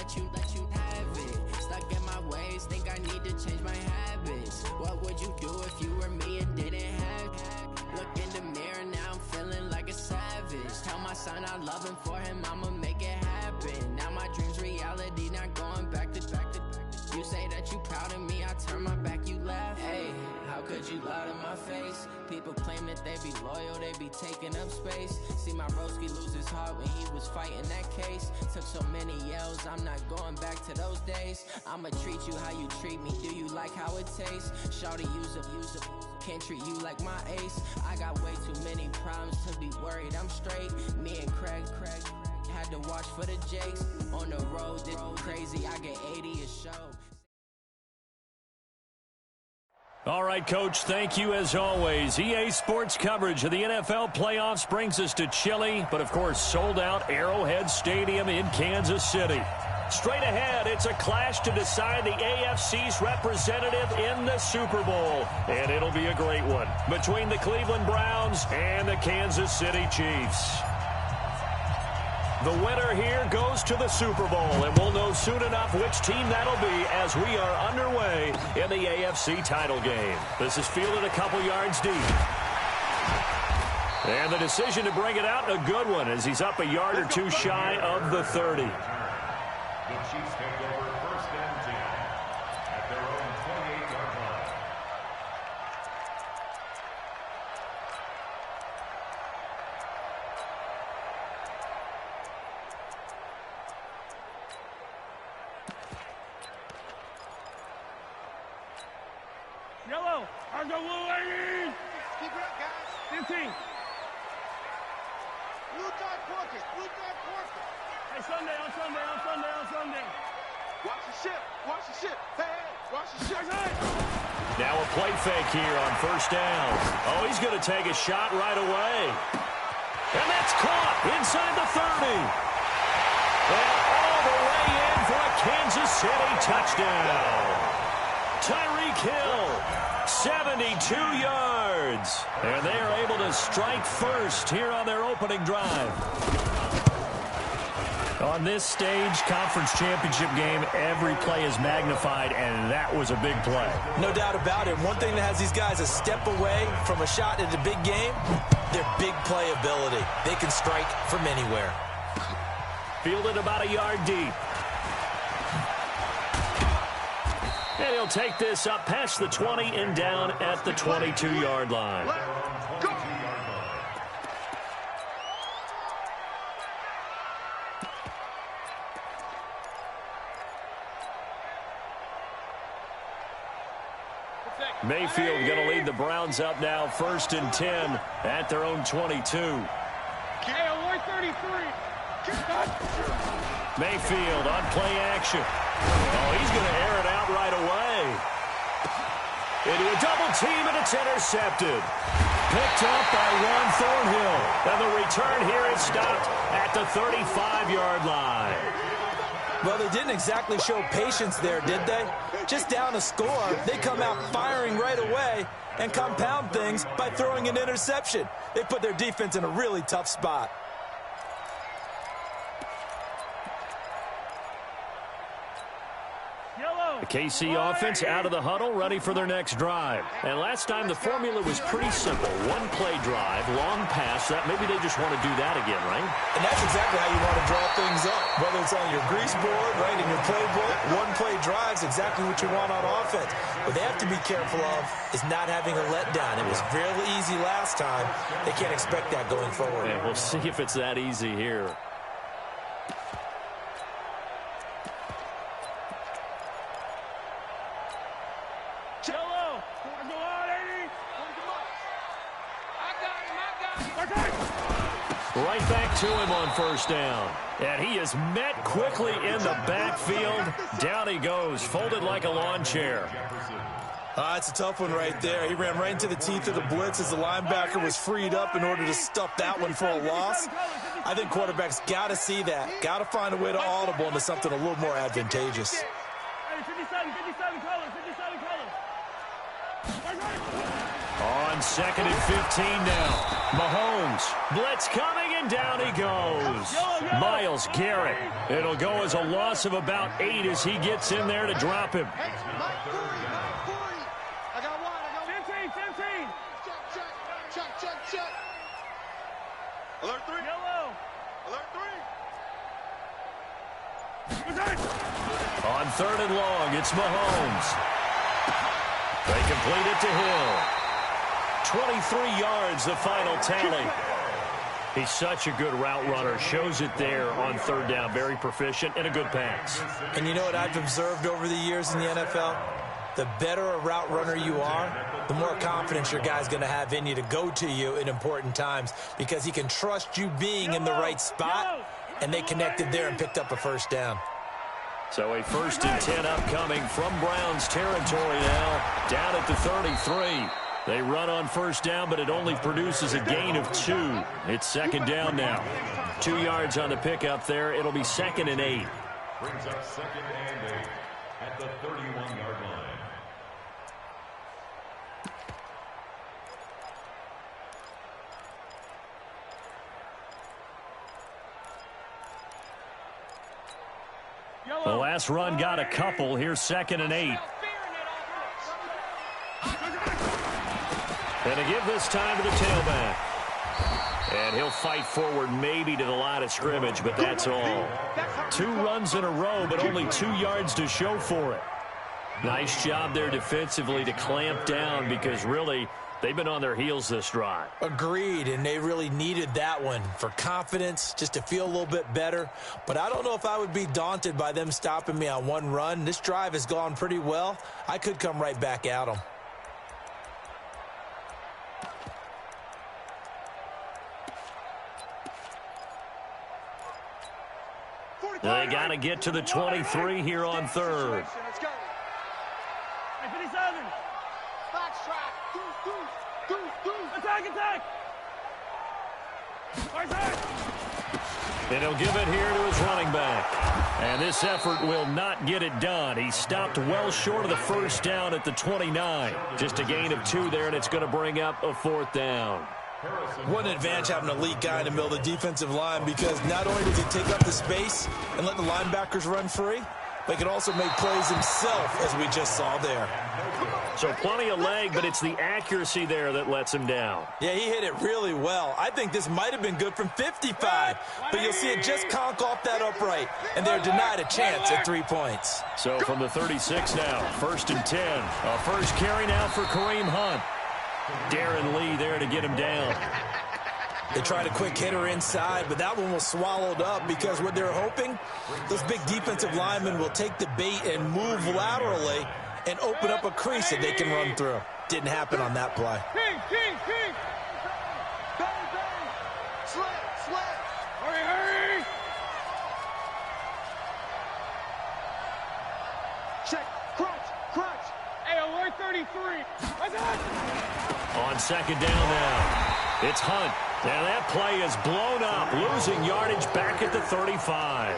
let you have it. Stuck in my ways, think I need to change my habits. What would you do if you were me and didn't have it? Look in the mirror, now I'm feeling like a savage. Tell my son I love him, for him I'ma make it happen. Now my dream's reality, not going back to. You say that you proud of me, I turn my back, you laugh. Hey, how could you lie to my face? People claim that they be loyal, they be taking up space. See my broski lose his heart when he was fighting that case. Took so many yells, I'm not going back to those days. I'ma treat you how you treat me, do you like how it tastes? Shawty, use up, can't treat you like my ace. I got way too many problems to be worried, I'm straight. Me and Craig had to watch for the Jakes. On the road, this crazy, I get 80 a show. All right, Coach, thank you as always. EA Sports coverage of the NFL playoffs brings us to chilly, but of course sold out Arrowhead Stadium in Kansas City. Straight ahead, it's a clash to decide the AFC's representative in the Super Bowl. And it'll be a great one between the Cleveland Browns and the Kansas City Chiefs. The winner here goes to the Super Bowl, and we'll know soon enough which team that'll be as we are underway in the AFC title game. This is fielded a couple yards deep. And the decision to bring it out, a good one, as he's up a yard or two shy of the 30. The Chiefs take over 1st and 10 at their own 28-yard line. Yellow, Argo Blue ladies! Keep it up, guys. 15. Blue dot Porkers, Blue dot Porkers. Hey, Sunday. Watch the ship, watch the ship. Hey, watch the ship. Now a play fake here on 1st down. Oh, he's going to take a shot right away. And that's caught inside the 30. And all the way in for a Kansas City touchdown. Tyreek Hill, 72 yards. And they are able to strike first here on their opening drive. On this stage, conference championship game, every play is magnified, and that was a big play. No doubt about it. One thing that has these guys a step away from a shot at a big game, their big play ability. They can strike from anywhere. Fielded about a yard deep. And he'll take this up past the 20 and down at the 22-yard line. Mayfield going to lead the Browns up now, 1st and 10 at their own 22. Hey, 133. Mayfield on play action. Oh, he's going to air it out right away. Into a double team, and it's intercepted. Picked up by Juan Thornhill. And the return here is stopped at the 35-yard line. Well, they didn't exactly show patience there, did they? Just down a score, they come out firing right away and compound things by throwing an interception. They put their defense in a really tough spot. The KC offense out of the huddle, ready for their next drive. And last time the formula was pretty simple. One play drive, long pass. That maybe they just want to do that again, right? And that's exactly how you want to draw things up. Whether it's on your grease board, right, in your playbook, one play drive's exactly what you want on offense. What they have to be careful of is not having a letdown. It was fairly easy last time. They can't expect that going forward. And we'll see if it's that easy here. Right back to him on 1st down. And he is met quickly in the backfield. Down he goes, folded like a lawn chair. It's a tough one right there. He ran right into the teeth of the blitz as the linebacker was freed up in order to stuff that one for a loss. I think quarterbacks got to see that. Got to find a way to audible into something a little more advantageous. Hey, 57 colors. On 2nd and 15 now. Mahomes, blitz coming And down he goes. Myles Garrett. It'll go as a loss of about 8 as he gets in there to drop him. Hey, 940. I got one. 15. Check. Alert 3. Yellow. Alert 3. On 3rd and long, it's Mahomes. They complete it to Hill. 23 yards, the final tally. He's such a good route runner. Shows it there on 3rd down. Very proficient and a good pass. And you know what I've observed over the years in the NFL? The better a route runner you are, the more confidence your guy's going to have in you to go to you in important times because he can trust you being in the right spot, and they connected there and picked up a 1st down. So a 1st and 10 upcoming from Browns territory now, down at the 33. They run on 1st down, but it only produces a gain of 2. It's 2nd down now. 2 yards on the pickup there. It'll be 2nd and 8. Brings up 2nd and 8 at the 31-yard line. The last run got a couple. Here's 2nd and 8. And to give this time to the tailback. And he'll fight forward maybe to the line of scrimmage, but that's all. 2 runs in a row, but only 2 yards to show for it. Nice job there defensively to clamp down because really they've been on their heels this drive. Agreed, and they really needed that one for confidence, just to feel a little bit better. But I don't know if I would be daunted by them stopping me on 1 run. This drive has gone pretty well. I could come right back at them. They got to get to the 23 here on 3rd. Let's go. 57. Box track. Deuce. Attack. And he'll give it here to his running back. And this effort will not get it done. He stopped well short of the 1st down at the 29. Just a gain of 2 there, and it's going to bring up a 4th down. What an advantage having an elite guy in the middle of the defensive line, because not only does he take up the space and let the linebackers run free, but he can also make plays himself, as we just saw there. So plenty of leg, but it's the accuracy there that lets him down. Yeah, he hit it really well. I think this might have been good from 55, but you'll see it just conk off that upright, and they're denied a chance at 3 points. So from the 36 now, 1st and 10. A first carry now for Kareem Hunt. Darren Lee there to get him down. They tried a quick hitter inside, but that one was swallowed up because what they're hoping, those big defensive linemen will take the bait and move laterally and open up a crease that they can run through. Didn't happen on that play. King. Bang. Sled. Hurry. Check. Crunch. Hey, alert 33. On 2nd down now, it's Hunt. And that play is blown up, losing yardage back at the 35.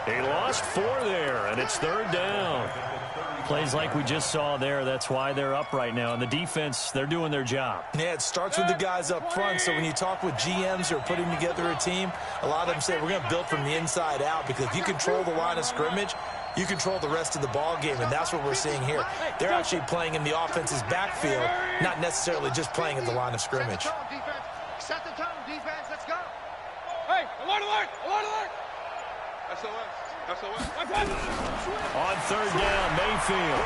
He lost 4 there, and it's 3rd down. Plays like we just saw there, that's why they're up right now. And the defense, they're doing their job. Yeah, it starts with the guys up front. So when you talk with GMs who are putting together a team, a lot of them say we're going to build from the inside out, because if you control the line of scrimmage, you control the rest of the ball game, and that's what we're seeing here. They're actually playing in the offense's backfield, not necessarily just playing at the line of scrimmage. Set the tone, defense. Let's go. Hey, alert. SOS. On 3rd down, Mayfield.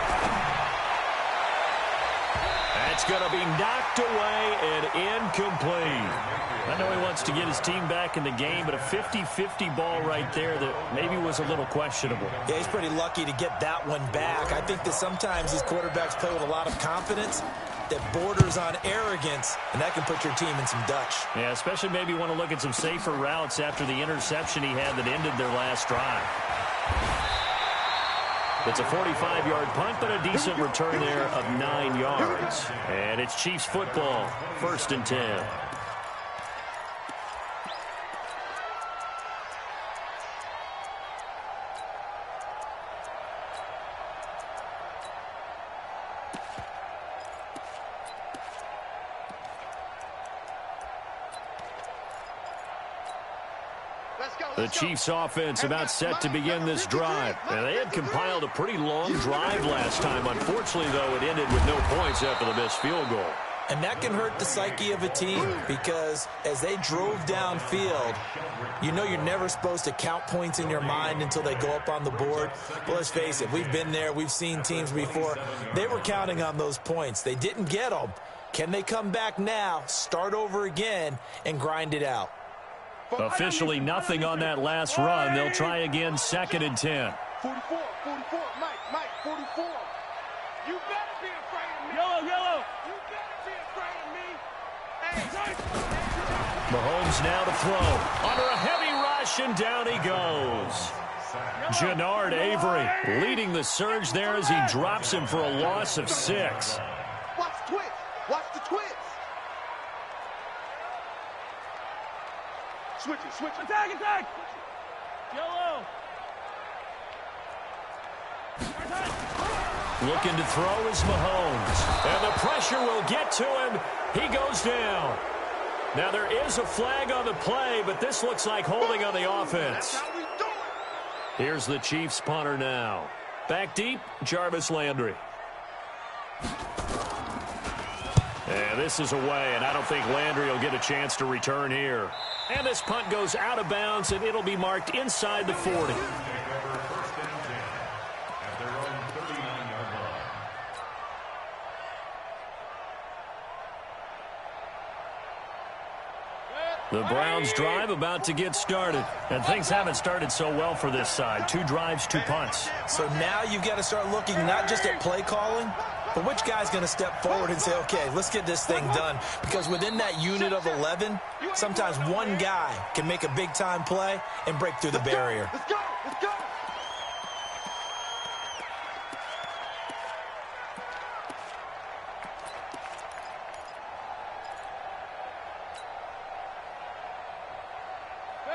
That's going to be knocked away and incomplete. I know he wants to get his team back in the game, but a 50-50 ball right there that maybe was a little questionable. Yeah, he's pretty lucky to get that one back. I think that sometimes these quarterbacks play with a lot of confidence that borders on arrogance, and that can put your team in some Dutch. Yeah, especially maybe want to look at some safer routes after the interception he had that ended their last drive. It's a 45-yard punt, but a decent return there of 9 yards. And it's Chiefs football, 1st and 10. The Chiefs offense about set to begin this drive. And they had compiled a pretty long drive last time. Unfortunately, though, it ended with no points after the missed field goal. And that can hurt the psyche of a team because as they drove downfield, you know you're never supposed to count points in your mind until they go up on the board. But let's face it, we've been there. We've seen teams before. They were counting on those points. They didn't get them. Can they come back now, start over again, and grind it out? Officially nothing on that last run. They'll try again, 2nd and 10. 44, Mike, 44. You better be afraid of me. Yellow. You better be afraid of me. Hey, Mahomes now to throw. Under a heavy rush, and down he goes. Jannard Avery leading the surge there as he drops him for a loss of 6. Watch the twist. Watch the twist. Switch it. Attack. Yellow. Looking to throw is Mahomes. And the pressure will get to him. He goes down. Now there is a flag on the play, but this looks like holding on the offense. That's how we do it. Here's the Chiefs punter now. Back deep, Jarvis Landry. And this is away, and I don't think Landry will get a chance to return here. And this punt goes out of bounds, and it'll be marked inside the 40. The Browns drive about to get started. And things haven't started so well for this side. 2 drives, 2 punts. So now you've got to start looking not just at play calling, but which guy's going to step forward and say, okay, let's get this thing done. Because within that unit of 11, sometimes one guy can make a big-time play and break through the barrier. Let's go.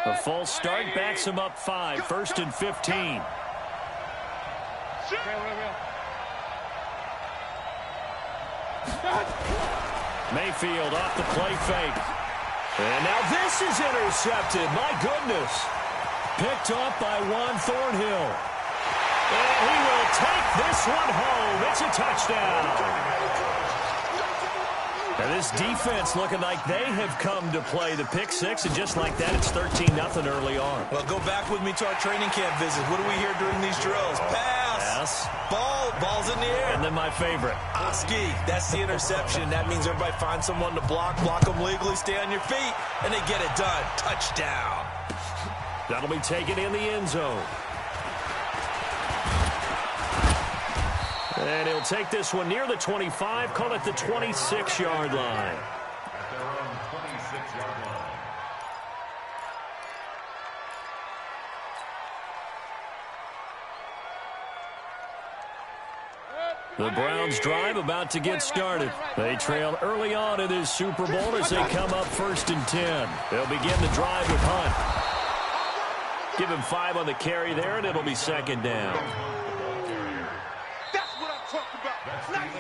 A false start backs him up 5. 1st and 15. Mayfield off the play fake. And now this is intercepted. My goodness. Picked off by Juan Thornhill. And he will take this one home. It's a touchdown. And this defense looking like they have come to play the pick 6, and just like that, it's 13-0 early on. Well, go back with me to our training camp visit. What do we hear during these drills? Pass. Ball's in the air. And then my favorite. Oski, that's the interception. That means everybody finds someone to block them legally, stay on your feet, and they get it done. Touchdown. That'll be taken in the end zone. And he'll take this one near the 25, call it the 26-yard line. At their own 26-yard line. The Browns drive about to get started. They trail early on in this Super Bowl as they come up 1st and 10. They'll begin the drive with Hunt. Give him 5 on the carry there, and it'll be 2nd down.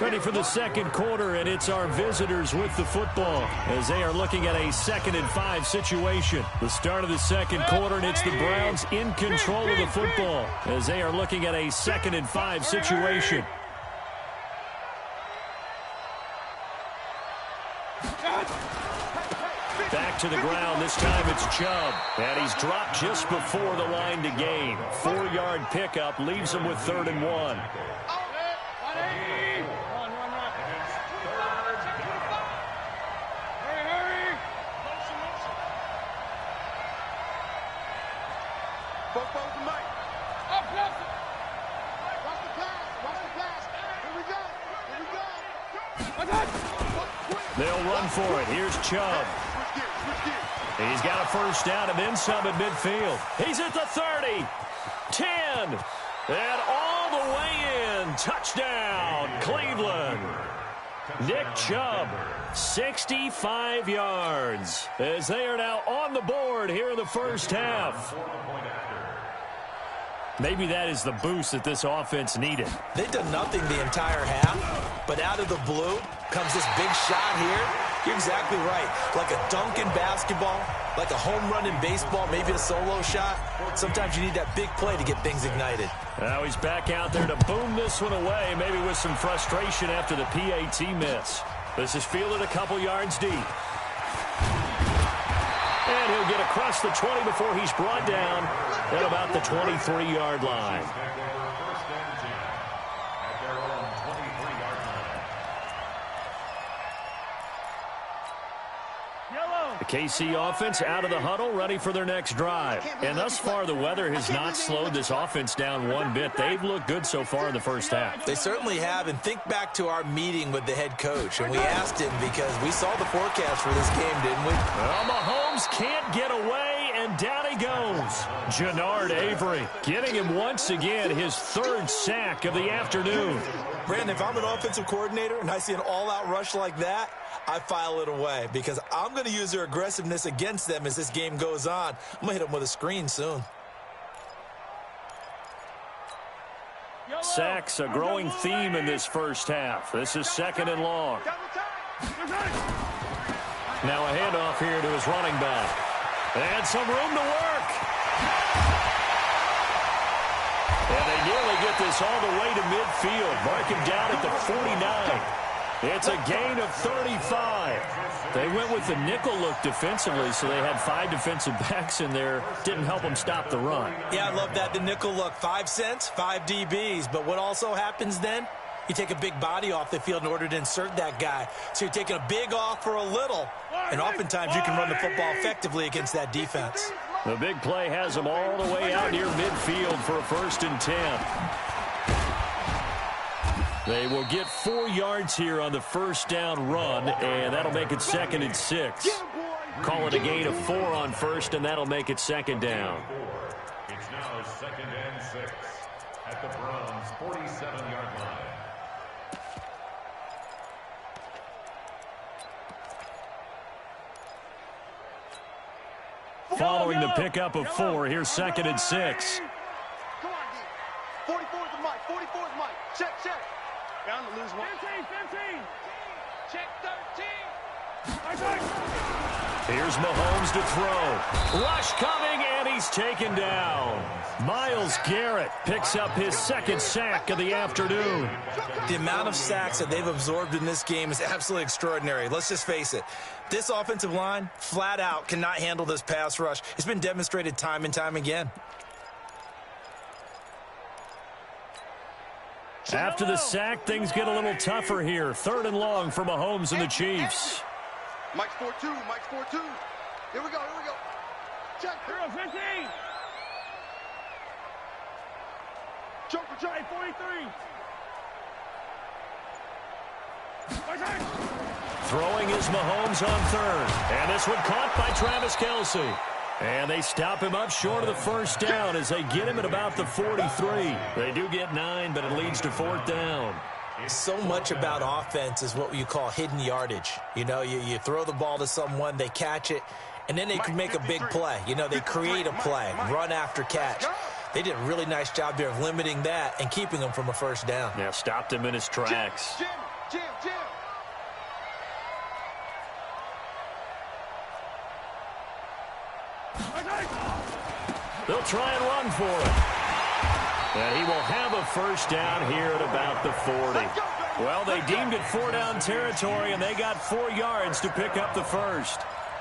Ready for the 2nd quarter, and it's our visitors with the football as they are looking at a 2nd and 5 situation. The start of the 2nd quarter, and it's the Browns in control of the football as they are looking at a 2nd and 5 situation. Back to the ground. This time it's Chubb. And he's dropped just before the line to gain. 4-yard pickup leaves him with 3rd and 1. They'll run for it. Here's Chubb. He's got a 1st down and then some at midfield. He's at the 30, 10, and all the way in. Touchdown, Cleveland. Nick Chubb, 65 yards, as they are now on the board here in the 1st half. Maybe that is the boost that this offense needed. They've done nothing the entire half, but out of the blue comes this big shot here. You're exactly right. Like a dunk in basketball, like a home run in baseball, maybe a solo shot. Sometimes you need that big play to get things ignited. Now he's back out there to boom this one away, maybe with some frustration after the PAT miss. This is fielded a couple yards deep. And he'll get across the 20 before he's brought down at about the 23-yard line. The KC offense out of the huddle, ready for their next drive. And thus far, the weather has not slowed this offense down one bit. They've looked good so far in the first half. They certainly have. And think back to our meeting with the head coach. And we asked him because we saw the forecast for this game, didn't we? Well, Mahomes can't get away, and down he goes. Jannard Avery getting him once again his third sack of the afternoon. Brandon, if I'm an offensive coordinator and I see an all-out rush like that, I file it away because I'm going to use their aggressiveness against them as this game goes on. I'm going to hit them with a screen soon. Sacks, a growing theme in this first half. This is second and long. Now a handoff here to his running back. And some room to work. And they nearly get this all the way to midfield. Mark him down at the 49. It's a gain of 35. They went with the nickel look defensively, so they had 5 defensive backs in there. Didn't help them stop the run. Yeah, I love that, the nickel look. 5 cents, 5 DBs. But what also happens then? You take a big body off the field in order to insert that guy. So you're taking a big off for a little. And oftentimes you can run the football effectively against that defense. The big play has them all the way out near midfield for a 1st and 10. They will get 4 yards here on the first down run, and that'll make it 2nd and 6. Call it a gain of 4 on first, and that'll make it 2nd down. It's now 2nd and 6 at the Browns' 47-yard line. Following the pickup of 4, here's 2nd and 6. Come on, D. 44 is the mic. 44 is Mike. Check. Bound to lose one. 15. Check 13. Here's Mahomes to throw. Rush coming, and he's taken down. Myles Garrett picks up his 2nd sack of the afternoon. The amount of sacks that they've absorbed in this game is absolutely extraordinary. Let's just face it. This offensive line, flat out, cannot handle this pass rush. It's been demonstrated time and time again. After the sack, things get a little tougher here. 3rd and long for Mahomes and the Chiefs. Mike's 4-2. Here we go. Check. 15. Jump. 43. Throwing is Mahomes on 3rd. And this one caught by Travis Kelce. And they stop him up short of the first down as they get him at about the 43. They do get 9, but it leads to 4th down. So much about offense is what you call hidden yardage. You know, you throw the ball to someone, they catch it, and then they can make a big play. You know, they create a play, run after catch. They did a really nice job there of limiting that and keeping him from a first down. Yeah, stopped him in his tracks. Jim. They'll try and run for it. And he will have a first down here at about the 40. Well, they deemed it 4-down territory, and they got 4 yards to pick up the first.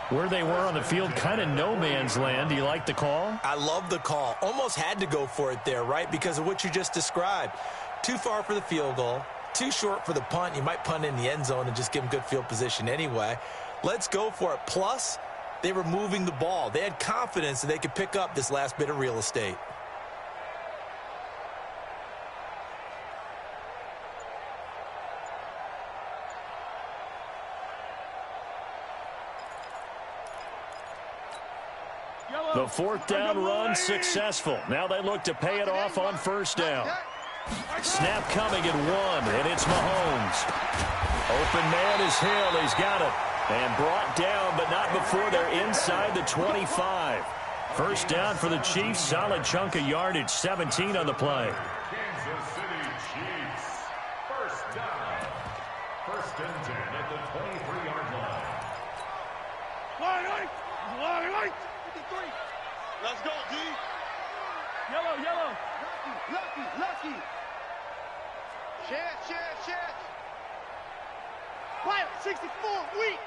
Where they were on the field, kind of no man's land. Do you like the call? I love the call. Almost had to go for it there, right, because of what you just described. Too far for the field goal, too short for the punt. You might punt in the end zone and just give them good field position anyway. Let's go for it. Plus, they were moving the ball. They had confidence that they could pick up this last bit of real estate. The 4th down run successful. Now they look to pay it off on first down. Snap coming at 1, and it's Mahomes. Open man is Hill. He's got it. And brought down, but not before they're inside the 25. First down for the Chiefs. Solid chunk of yardage. 17 on the play. Kansas City Chiefs. First down. 1st and 10 at the 23-yard line. Let's go, D. Yellow, yellow. Lucky. Share. Quiet, 64, weak.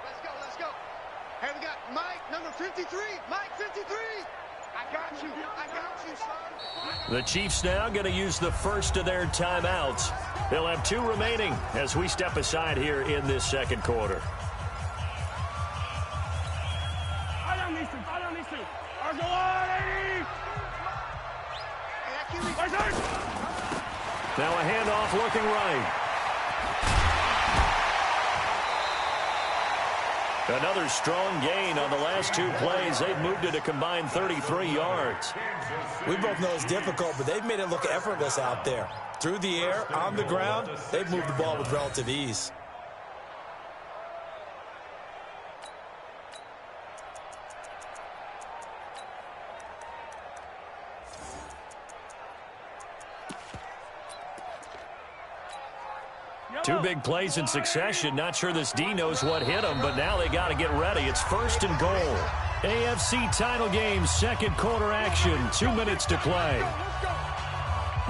Let's go. Hey, we got Mike, number 53. Mike, 53. I got you, son. The Chiefs now going to use the first of their timeouts. They'll have 2 remaining as we step aside here in this second quarter. I don't need to. Argo on, 80. Now a handoff looking right. Another strong gain on the last 2 plays. They've moved it a combined 33 yards. We both know it's difficult, but they've made it look effortless out there. Through the air, on the ground, they've moved the ball with relative ease. Two big plays in succession. Not sure this D knows what hit him, but now they got to get ready. It's 1st and goal. AFC title game, second quarter action. 2 minutes to play.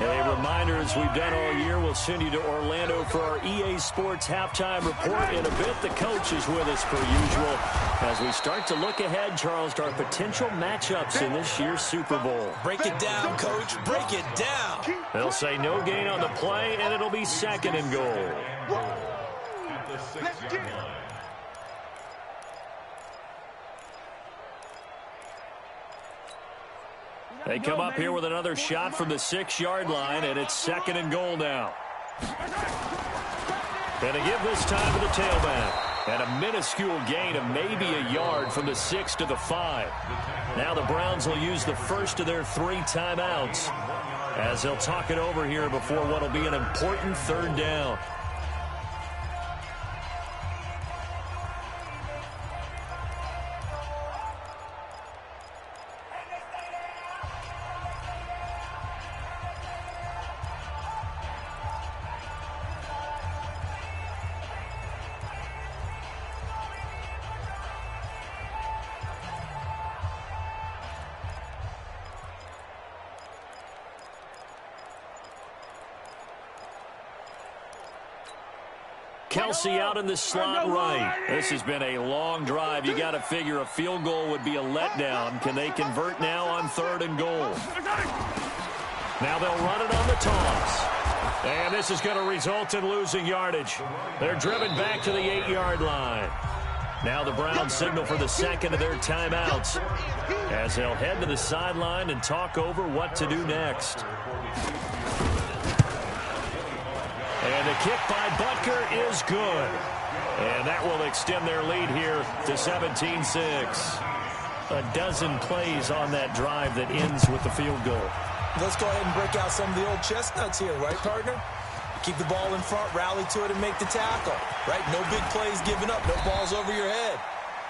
A reminder, as we've done all year, we'll send you to Orlando for our EA Sports halftime report in a bit. The coach is with us per usual as we start to look ahead, Charles, to our potential matchups in this year's Super Bowl. Break it down, Coach. Break it down. They'll say no gain on the play, and it'll be 2nd and goal. Let's get it. They come up here with another shot from the 6-yard line, and it's 2nd and goal now. And to give this time to the tailback. And a minuscule gain of maybe a yard from the 6 to the 5. Now the Browns will use the first of their 3 timeouts as they'll talk it over here before what will be an important 3rd down. Kelsey out in the slot right. This has been a long drive. You got to figure a field goal would be a letdown. Can they convert now on 3rd and goal? Now they'll run it on the toss. And this is going to result in losing yardage. They're driven back to the 8-yard line. Now the Browns signal for the 2nd of their timeouts as they'll head to the sideline and talk over what to do next. And the kick by Butker is good. And that will extend their lead here to 17-6. A dozen plays on that drive that ends with the field goal. Let's go ahead and break out some of the old chestnuts here, right, partner? Keep the ball in front, rally to it, and make the tackle, right? No big plays given up, no balls over your head.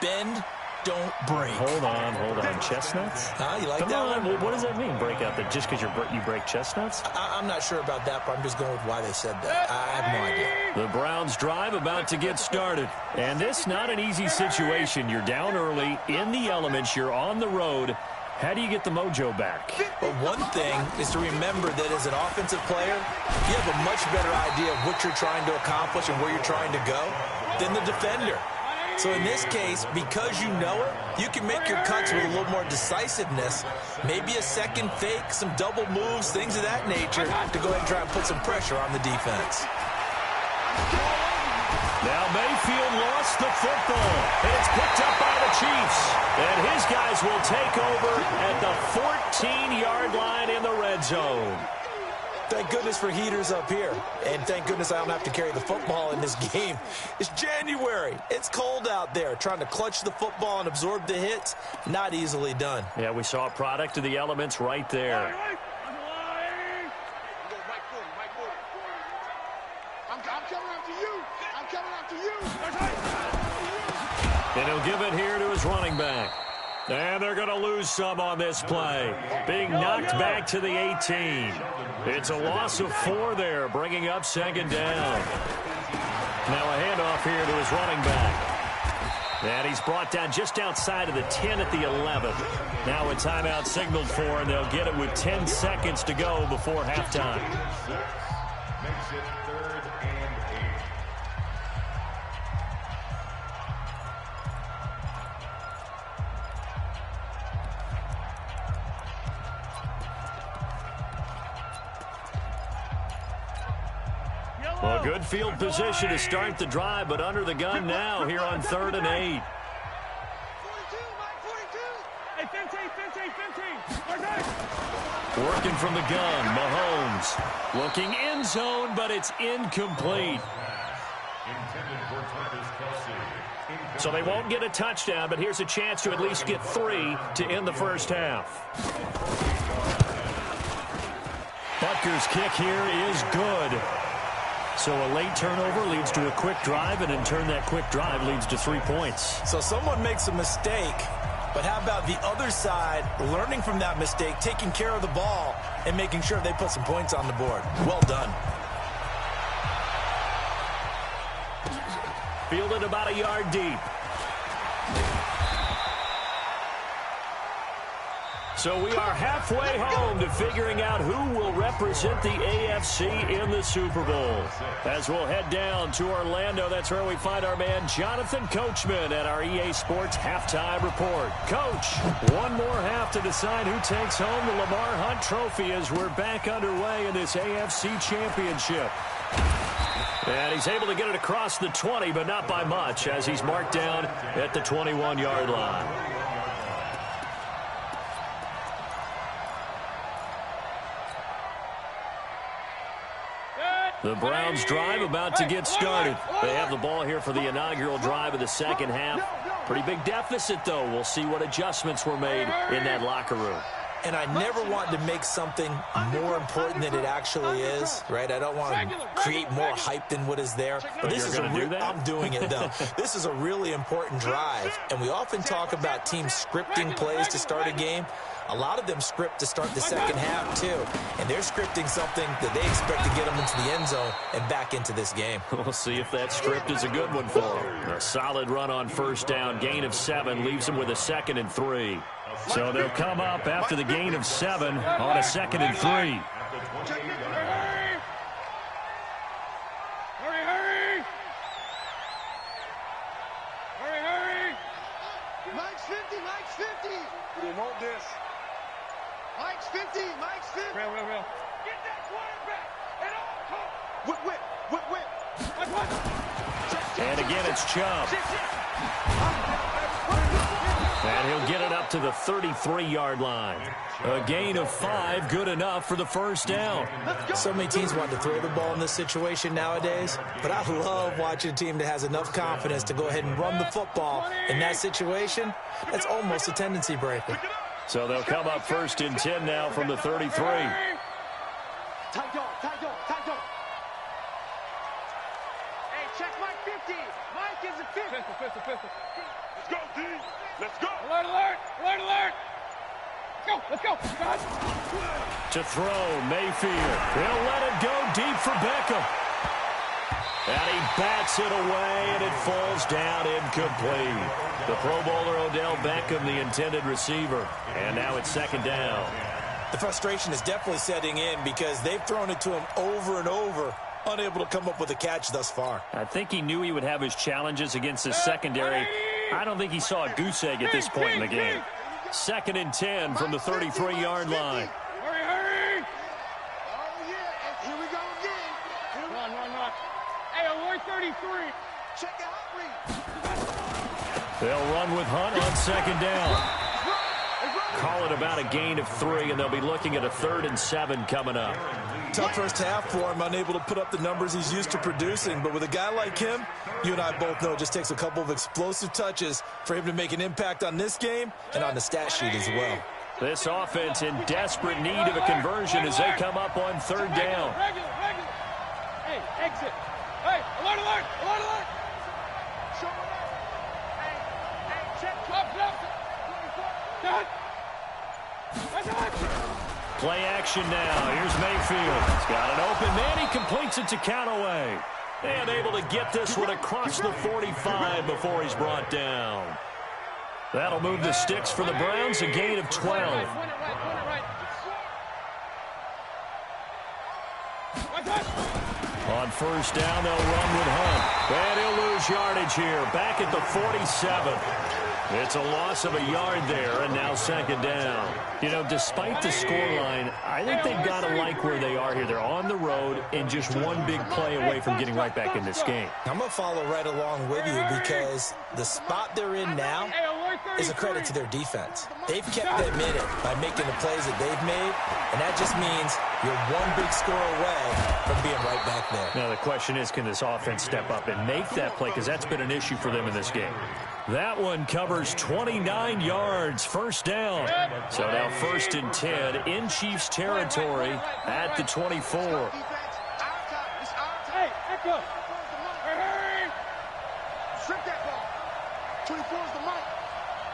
Bend, don't break. Hold on. Chestnuts? You like Come that on. one? What does that mean, break out? That just because you break chestnuts? I'm not sure about that, but I'm just going with why they said that. I have no idea. The Browns drive about to get started. And this not an easy situation. You're down early, in the elements, you're on the road. How do you get the mojo back? But one thing is to remember that as an offensive player, you have a much better idea of what you're trying to accomplish and where you're trying to go than the defender. So in this case, because you know it, you can make your cuts with a little more decisiveness, maybe a second fake, some double moves, things of that nature, to go ahead and try and put some pressure on the defense. Now Mayfield lost the football, and it's picked up by the Chiefs. And his guys will take over at the 14-yard line in the red zone. Thank goodness for heaters up here. And thank goodness I don't have to carry the football in this game. It's January. It's cold out there. Trying to clutch the football and absorb the hits, not easily done. Yeah, we saw a product of the elements right there. And he'll give it here to his running back. And they're going to lose some on this play. Being knocked back to the 18. It's a loss of 4 there, bringing up 2nd down. Now a handoff here to his running back. And he's brought down just outside of the 10 at the 11. Now a timeout signaled for, and they'll get it with 10 seconds to go before halftime. Makes it 3rd and 8. Well, good field position to start the drive, but under the gun now here on 3rd and 8. 42, Working from the gun, Mahomes. Looking end zone, but it's incomplete. So they won't get a touchdown, but here's a chance to at least get 3 to end the first half. Butker's kick here is good. So a late turnover leads to a quick drive, and in turn that quick drive leads to 3 points. So someone makes a mistake, but how about the other side learning from that mistake, taking care of the ball, and making sure they put some points on the board? Well done. Fielded about a yard deep. So we are halfway home to figuring out who will represent the AFC in the Super Bowl. As we'll head down to Orlando, that's where we find our man Jonathan Coachman at our EA Sports Halftime Report. Coach, one more half to decide who takes home the Lamar Hunt Trophy as we're back underway in this AFC Championship. And he's able to get it across the 20, but not by much, as he's marked down at the 21-yard line. The Browns drive about to get started. They have the ball here for the inaugural drive of the second half. Pretty big deficit, though. We'll see what adjustments were made in that locker room. And I never want to make something more important than it actually is, right? I don't want to create more hype than what is there. But this is I'm doing it, though. This is a really important drive. And we often talk about teams scripting plays to start a game. A lot of them script to start the second half, too. And they're scripting something that they expect to get them into the end zone and back into this game. We'll see if that script is a good one for them. A solid run on first down. Gain of 7 leaves them with a 2nd and 3. So they'll come up after the gain of 7 on a 2nd and 3. Hurry! Mike's 50, Mike's 50. We want this. Mike's 50, Mike's 50. Real. Get that quarterback at all costs. Whip. And again, it's Chubb. And he'll get it up to the 33-yard line. A gain of 5, good enough for the first down. So many teams want to throw the ball in this situation nowadays, but I love watching a team that has enough confidence to go ahead and run the football in that situation. That's almost a tendency breaker. So they'll come up 1st and 10 now from the 33. Tight dog. Hey, check Mike 50. Mike is a 50. Pistol. Let's go, D. Let's go. Alert. Let's go. To throw, Mayfield. He'll let it go deep for Beckham. And he bats it away, and it falls down incomplete. The Pro Bowler Odell Beckham, the intended receiver. And now it's 2nd down. The frustration is definitely setting in because they've thrown it to him over and over, unable to come up with a catch thus far. I think he knew he would have his challenges against his secondary. I don't think he saw a goose egg at this point in the game. 2nd and 10 from the 33-yard line. Hurry! Oh, yeah. Here we go again. Run. Hey, alert 33. Check the hot read. They'll run with Hunt on 2nd down. Call it about a gain of 3, and they'll be looking at a 3rd and 7 coming up. Tough first half for him, unable to put up the numbers he's used to producing. But with a guy like him, you and I both know it just takes a couple of explosive touches for him to make an impact on this game and on the stat sheet as well. This offense in desperate need of a conversion as they come up on 3rd down. Regular. Hey, exit. Hey, alert. Show it up. Hey, check. Cut. Play action now. Here's Mayfield. He's got an open man. He completes it to Callaway. And able to get this one across the 45 before he's brought down. That'll move the sticks for the Browns, a gain of 12. On first down, they'll run with Hunt. And he'll lose yardage here, back at the 47. It's a loss of a yard there, and now second down. You know, despite the scoreline, I think they've got to like where they are here. They're on the road and just one big play away from getting right back in this game. I'm going to follow right along with you because the spot they're in now is a credit to their defense. They've kept them in it by making the plays that they've made, and that just means you're one big score away from being right back there. Now, the question is, can this offense step up and make that play? Because that's been an issue for them in this game. That one covers 29 yards, first down. So now first and 10 in Chiefs territory at the 24. Hey, back up. Hey. Strip that ball. 24 is the mic.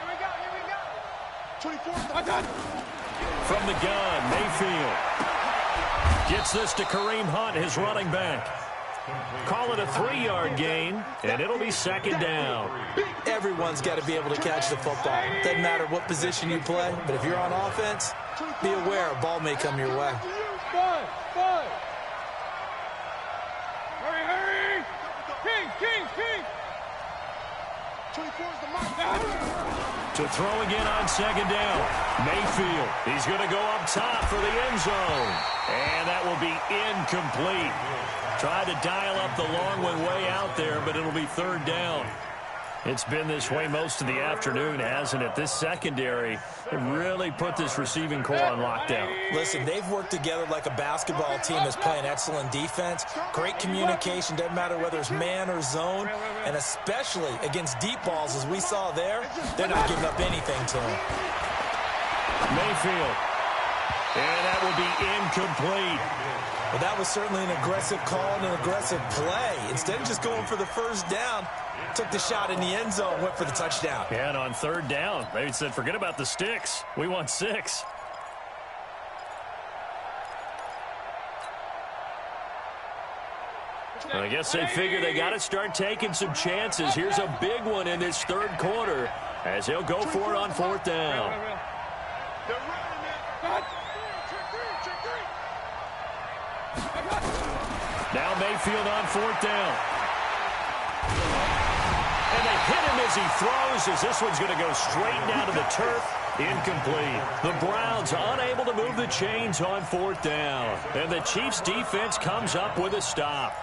Here we go. 24 is the mic. From the gun, Mayfield gets this to Kareem Hunt, his running back. Call it a 3-yard gain, and it'll be second down. Everyone's got to be able to catch the football. Doesn't matter what position you play, but if you're on offense, be aware a ball may come your way. Bud. Hurry. King. 24 is the mic. To throw again on second down. Mayfield, he's going to go up top for the end zone. And that will be incomplete. Tried to dial up the long one way out there, but it'll be third down. It's been this way most of the afternoon, hasn't it? This secondary really put this receiving core on lockdown. Listen, they've worked together like a basketball team that's playing excellent defense. Great communication, doesn't matter whether it's man or zone. And especially against deep balls, as we saw there, they're not giving up anything to them. Mayfield. And that will be incomplete. Well, that was certainly an aggressive call and an aggressive play. Instead of just going for the first down, took the shot in the end zone, went for the touchdown. And on third down, they said, forget about the sticks. We want 6. I guess they figure they got to start taking some chances. Here's a big one in this third quarter as they'll go for it on fourth down. They're running it. Now Mayfield on fourth down. And they hit him as he throws, as this one's going to go straight down to the turf. Incomplete. The Browns unable to move the chains on fourth down. And the Chiefs defense comes up with a stop.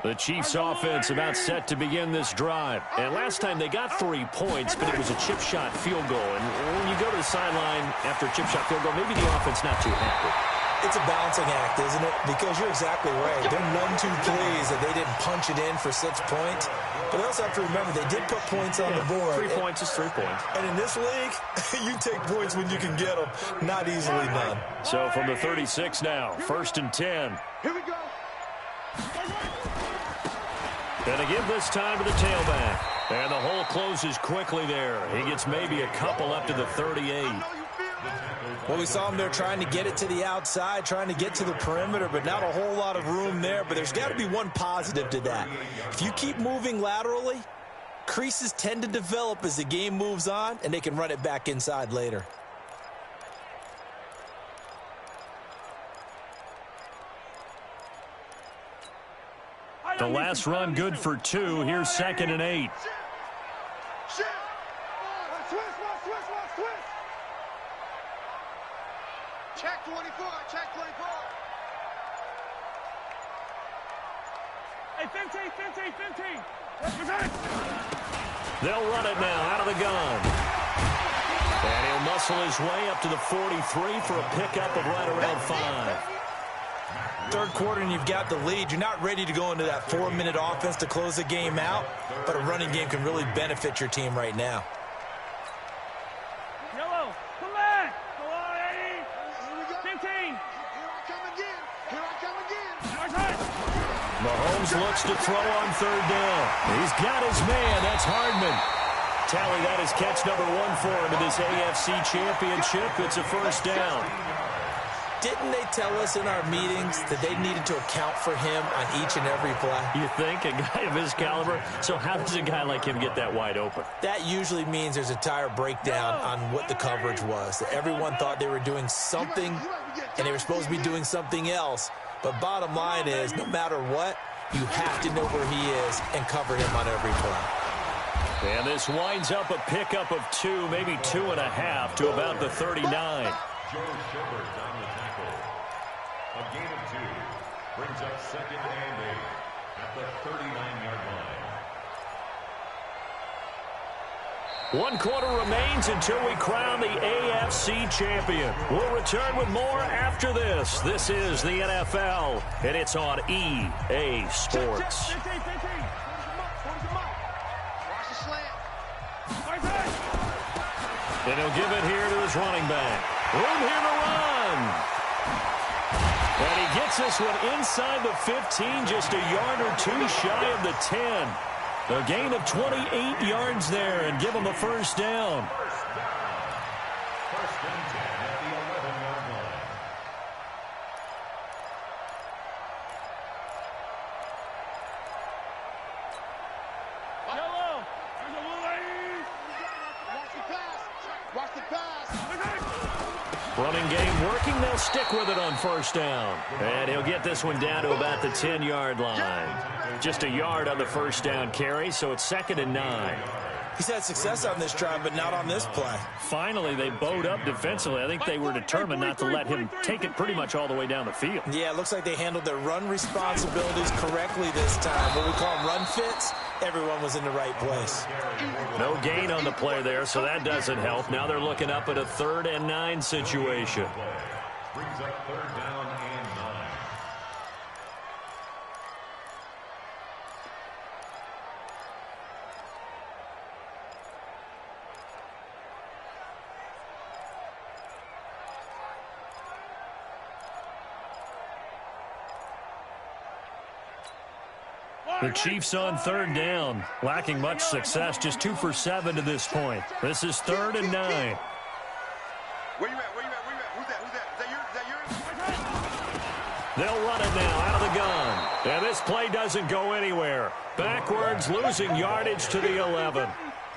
The Chiefs offense about set to begin this drive. And last time they got 3 points, but it was a chip shot field goal. And when you go to the sideline after a chip shot field goal, maybe the offense not too happy. It's a balancing act, isn't it? Because you're exactly right. They're none too pleased that they didn't punch it in for 6 points. But they also have to remember they did put points on the board. 3 points is 3 points. And in this league, you take points when you can get them. Not easily done. So from the 36 now, first and 10. Here we go. And again this time to the tailback. And the hole closes quickly there. He gets maybe a couple up to the 38. Well, we saw him there trying to get it to the outside, trying to get to the perimeter, but not a whole lot of room there. But there's got to be one positive to that. If you keep moving laterally, creases tend to develop as the game moves on, and they can run it back inside later. The last run good for 2. Here's second and 8. Shit. Twist. Check 24. Hey, Fenty. They'll run it now out of the gun. And he'll muscle his way up to the 43 for a pickup of right around 5. Third quarter and you've got the lead. You're not ready to go into that 4-minute offense to close the game out, but a running game can really benefit your team right now. Yellow, come back. Go on, Eddie. 15. Here I come again. Mahomes Mahomes looks to throw on third down. He's got his man. That's Hardman. Tally, that is catch number 1 for him in this AFC Championship. It's a first down. Didn't they tell us in our meetings that they needed to account for him on each and every play? You think? A guy of his caliber? So how does a guy like him get that wide open? That usually means there's a tire breakdown on what the coverage was. That everyone thought they were doing something, and they were supposed to be doing something else. But bottom line is, no matter what, you have to know where he is and cover him on every play. And this winds up a pickup of 2, maybe 2.5 to about the 39. Joe Schobert on the tackle. A gain of 2 brings up 2nd and 8 at the 39-yard line. 1 quarter remains until we crown the AFC champion. We'll return with more after this. This is the NFL, and it's on EA Sports. And he'll give it here to his running back. Room here to run. And he gets this one inside the 15, just a yard or 2 shy of the 10. A gain of 28 yards there and give him a first down. First and 10 at the 11-yard line. Yellow. There's a little lane. Watch the pass. Watch the pass. Running game working. They'll stick with it on first down. And he'll get this one down to about the 10-yard line. Just a yard on the first down carry, so it's 2nd and 9. He's had success on this drive, but not on this play. Finally, they bowed up defensively. I think they were determined not to let him take it pretty much all the way down the field. Yeah, it looks like they handled their run responsibilities correctly this time. What we call them run fits, everyone was in the right place. No gain on the play there, so that doesn't help. Now they're looking up at a 3rd and 9 situation. Brings up 3rd down and 9. The Chiefs on 3rd down, lacking much success, just 2 for 7 to this point. This is 3rd and 9. Where you at? Where you at? Where you at? Who's that? Who's that? Is that yours? They'll run it now out of the gun. And this play doesn't go anywhere. Backwards, losing yardage to the 11.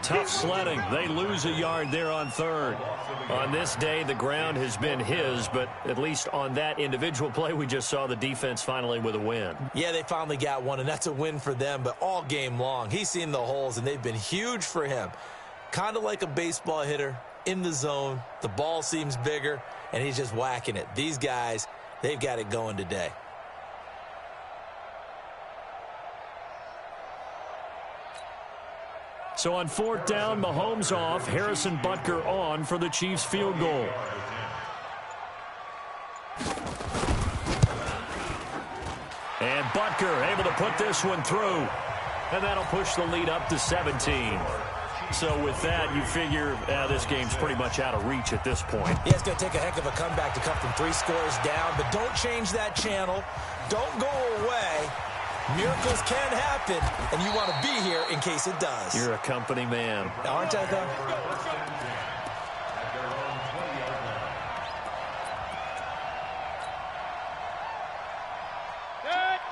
Tough sledding. They lose a yard there on 3rd. On this day, the ground has been his, but at least on that individual play, we just saw the defense finally with a win. Yeah, they finally got one, and that's a win for them, but all game long, he's seen the holes, and they've been huge for him. Kind of like a baseball hitter in the zone. The ball seems bigger, and he's just whacking it. These guys, they've got it going today. So on 4th down, Mahomes off, Harrison Butker on for the Chiefs field goal. And Butker able to put this one through. And that'll push the lead up to 17. So with that, you figure this game's pretty much out of reach at this point. Yeah, it's going to take a heck of a comeback to come from 3 scores down, but don't change that channel. Don't go away. Miracles can happen, and you want to be here in case it does. You're a company man. Aren't I, though?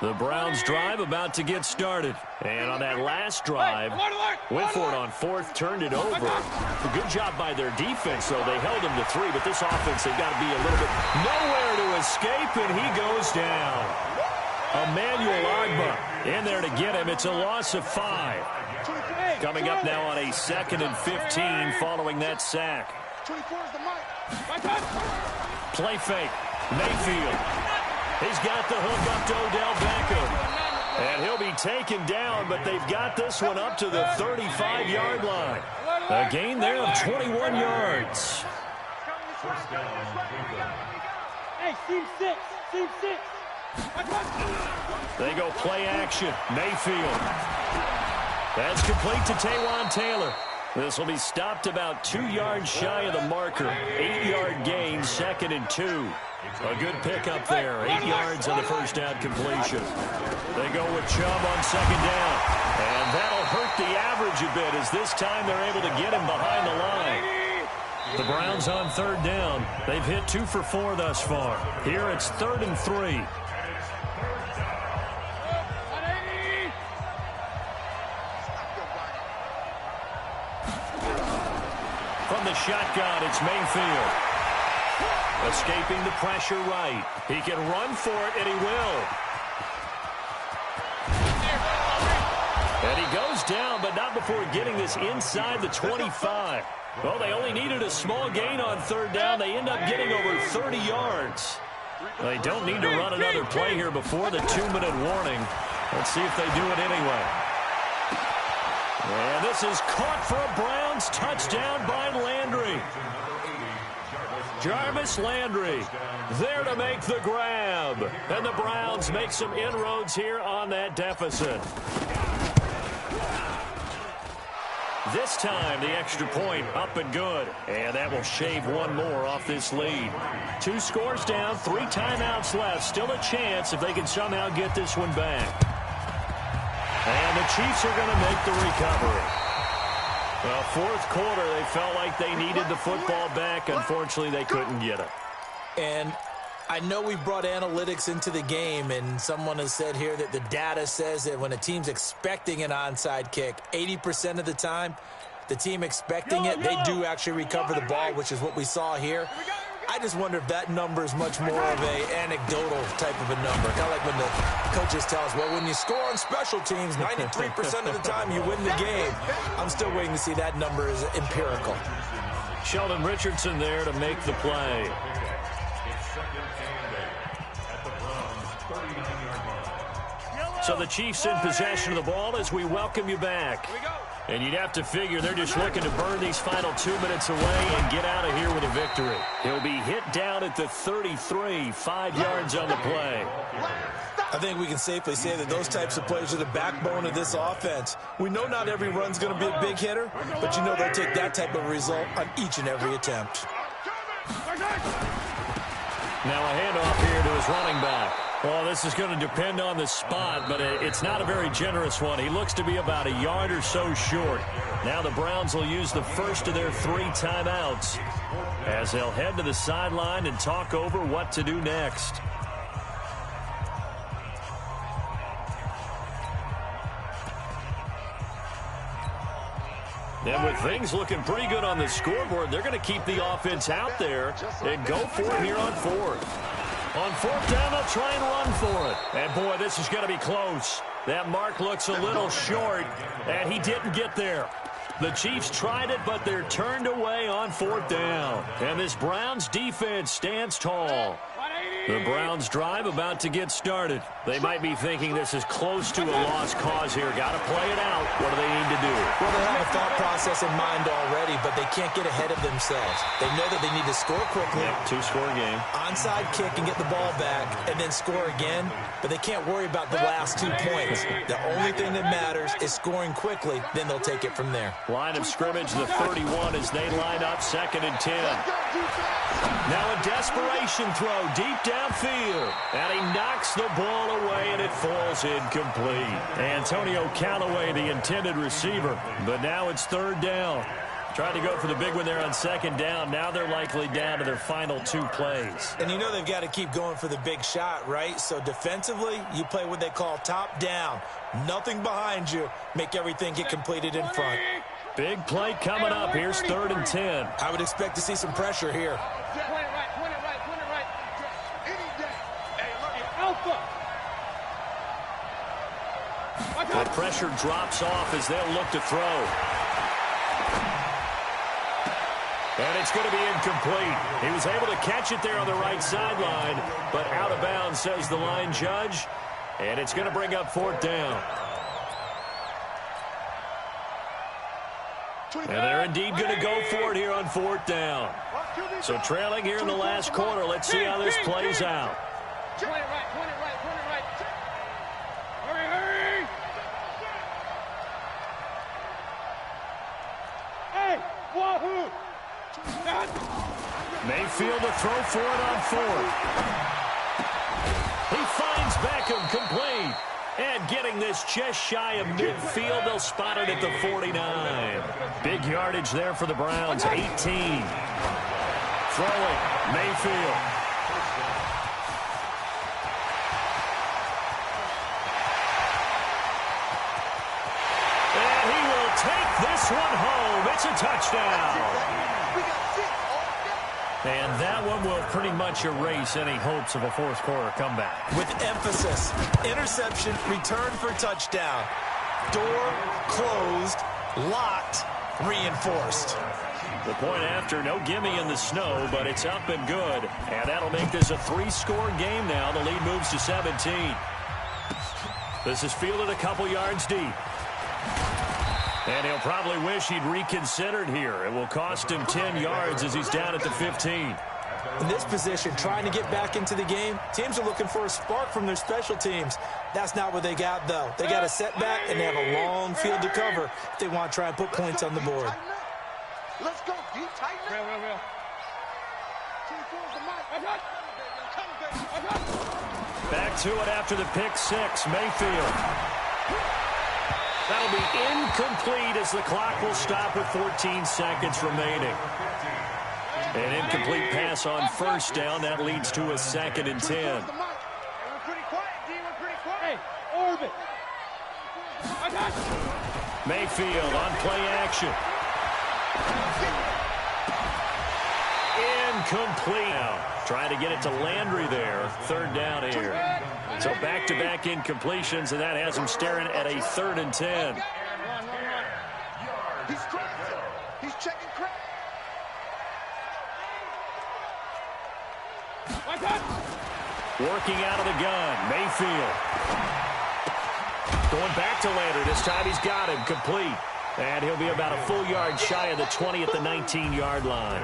The Browns drive about to get started. And on that last drive, Whitford on 4th turned it over. A good job by their defense, though. They held him to 3, but this offense, they've got to be a little bit nowhere to escape, and he goes down. Emmanuel Ogbah in there to get him. It's a loss of 5. Coming up now on a 2nd and 15 following that sack. 24 is the mic. Play fake. Mayfield. He's got the hook up to Odell Beckham. And he'll be taken down, but they've got this one up to the 35-yard line. A gain there of 21 yards. Hey, seam 6. Seam 6. They go play action. Mayfield. That's complete to Taywan Taylor. This will be stopped about 2 yards shy of the marker. 8-yard gain, 2nd and 2. A good pickup there. 8 yards on the first down completion. They go with Chubb on 2nd down. And that'll hurt the average a bit as this time they're able to get him behind the line. The Browns on 3rd down. They've hit 2 for 4 thus far. Here it's 3rd and 3. From the shotgun, it's Mayfield. Escaping the pressure right. He can run for it, and he will. And he goes down, but not before getting this inside the 25. Well, they only needed a small gain on 3rd down. They end up getting over 30 yards. They don't need to run another play here before the 2-minute warning. Let's see if they do it anyway. And this is caught for a Browns touchdown by Landry. Jarvis Landry there to make the grab. And the Browns make some inroads here on that deficit. This time, the extra point up and good. And that will shave 1 more off this lead. 2 scores down, 3 timeouts left. Still a chance if they can somehow get this one back. And the Chiefs are going to make the recovery. Well, 4th quarter, they felt like they needed the football back. Unfortunately, they couldn't get it. And I know we've brought analytics into the game, and someone has said here that the data says that when a team's expecting an onside kick, 80% of the time, the team expecting it, they do actually recover the ball, which is what we saw here. I just wonder if that number is much more of a anecdotal type of a number. Kind of like when the coaches tell us, well, when you score on special teams, 93% of the time you win the game. I'm still waiting to see that number is empirical. Sheldon Richardson there to make the play. So the Chiefs in possession of the ball as we welcome you back. And you'd have to figure they're just looking to burn these final 2 minutes away and get out of here with a victory. He'll be hit down at the 33, 5 yards on the play. I think we can safely say that those types of plays are the backbone of this offense. We know not every run's going to be a big hitter, but you know they'll take that type of result on each and every attempt. Now a handoff here to his running back. Well, this is going to depend on the spot, but it's not a very generous one. He looks to be about a yard or so short. Now the Browns will use the first of their 3 timeouts as they'll head to the sideline and talk over what to do next. And with things looking pretty good on the scoreboard, they're going to keep the offense out there and go for it here on 4th. On 4th down, they'll try and run for it. And, boy, this is going to be close. That mark looks a little short, and he didn't get there. The Chiefs tried it, but they're turned away on 4th down. And this Browns defense stands tall. The Browns drive about to get started. They might be thinking this is close to a lost cause here. Got to play it out. What do they need to do? Well, they have a thought process in mind already, but they can't get ahead of themselves. They know that they need to score quickly. Yep, 2-score game. Onside kick and get the ball back and then score again, but they can't worry about the last 2 points. The only thing that matters is scoring quickly, then they'll take it from there. Line of scrimmage, the 31 as they line up 2nd and 10. Now a desperation throw deep downfield, and he knocks the ball away, and it falls incomplete. Antonio Callaway, the intended receiver, but now it's 3rd down. Tried to go for the big one there on 2nd down. Now they're likely down to their final 2 plays. And you know they've got to keep going for the big shot, right? So defensively, you play what they call top down. Nothing behind you. Make everything get completed in front. Big play coming up. Here's 3rd and 10. I would expect to see some pressure here. The pressure drops off as they'll look to throw. And it's going to be incomplete. He was able to catch it there on the right sideline, but out of bounds, says the line judge. And it's going to bring up 4th down. And they're indeed going to go for it here on 4th down. So trailing here in the last quarter. Let's see how this plays out. Wahoo! Mayfield to throw for it on fourth. He finds Beckham complete. And getting this just shy of midfield, they'll spot it at the 49. Big yardage there for the Browns, 18. Throwing, Mayfield. And he will take this one home. It's a touchdown. And that one will pretty much erase any hopes of a fourth quarter comeback. With emphasis, interception, return for touchdown. Door closed, locked, reinforced. The point after, no gimme in the snow, but it's up and good. And that'll make this a 3-score game now. The lead moves to 17. This is fielded a couple yards deep. And he'll probably wish he'd reconsidered here. It will cost him 10 yards as he's down at the 15. In this position, trying to get back into the game, teams are looking for a spark from their special teams. That's not what they got, though. They got a setback, and they have a long field to cover if they want to try and put points on the board. Let's go, deep, tighten it. Real. Back to it after the pick six, Mayfield. That'll be incomplete as the clock will stop with 14 seconds remaining. An incomplete pass on first down. That leads to a 2nd and 10. We're pretty quiet, D. We're pretty quiet. Hey, orbit. I got you. Mayfield on play action. Incomplete. Now, trying to get it to Landry there. 3rd down here. So back-to-back incompletions, and that has him staring at a 3rd and 10. He's cracking. He's checking crack. Working out of the gun, Mayfield. Going back to Landry. This time he's got him complete. And he'll be about a full yard shy of the 20 at the 19-yard line.